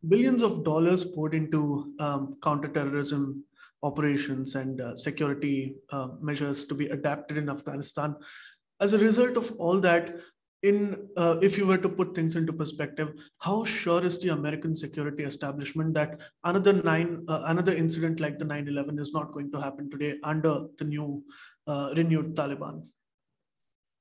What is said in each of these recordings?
billions of dollars poured into counterterrorism operations and security measures to be adapted in Afghanistan. As a result of all that, if you were to put things into perspective, how sure is the American security establishment that another incident like the 9/11 is not going to happen today under the new renewed Taliban?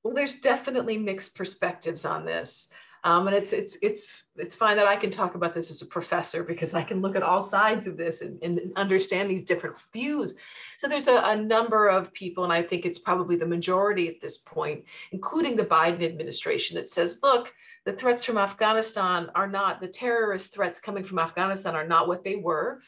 Well, there's definitely mixed perspectives on this. And it's fine that I can talk about this as a professor because I can look at all sides of this and understand these different views. So there's a number of people, and I think it's probably the majority at this point, including the Biden administration, that says, look, the threats from Afghanistan are not, the terrorist threats coming from Afghanistan are not what they were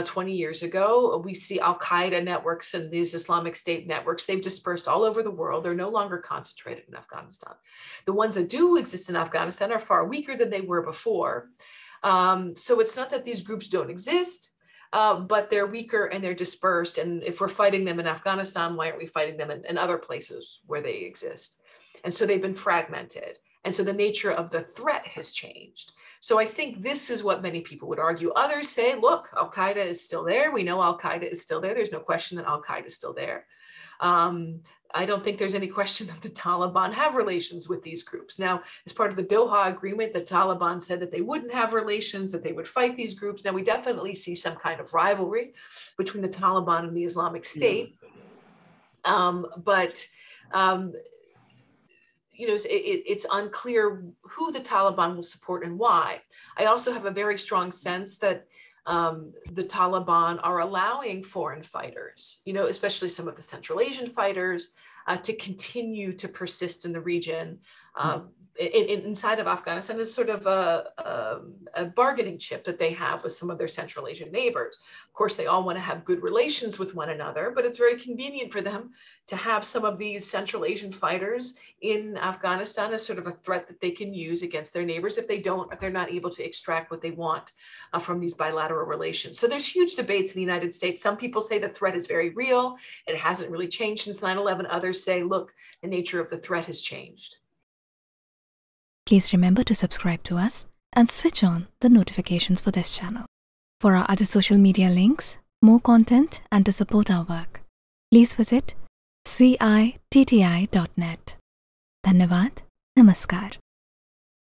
20 years ago. We see Al-Qaeda networks and these Islamic State networks. They've dispersed all over the world. They're no longer concentrated in Afghanistan. The ones that do exist in Afghanistan are far weaker than they were before. So it's not that these groups don't exist, but they're weaker and they're dispersed. And if we're fighting them in Afghanistan, why aren't we fighting them in other places where they exist? And so they've been fragmented. And so the nature of the threat has changed. So I think this is what many people would argue. Others say, look, Al-Qaeda is still there. We know Al-Qaeda is still there. There's no question that Al-Qaeda is still there. I don't think there's any question that the Taliban have relations with these groups. Now, as part of the Doha Agreement, the Taliban said that they wouldn't have relations, that they would fight these groups. Now, we definitely see some kind of rivalry between the Taliban and the Islamic State. It's unclear who the Taliban will support and why. I also have a very strong sense that the Taliban are allowing foreign fighters, especially some of the Central Asian fighters, to continue to persist in the region. Inside of Afghanistan is sort of a bargaining chip that they have with some of their Central Asian neighbors. Of course, they all want to have good relations with one another, but it's very convenient for them to have some of these Central Asian fighters in Afghanistan as sort of a threat that they can use against their neighbors if they're not able to extract what they want from these bilateral relations. So there's huge debates in the United States. Some people say the threat is very real. It hasn't really changed since 9/11. Others say, look, the nature of the threat has changed. Please remember to subscribe to us and switch on the notifications for this channel. For our other social media links, more content, and to support our work, please visit citti.net. Dhanyavad. Namaskar.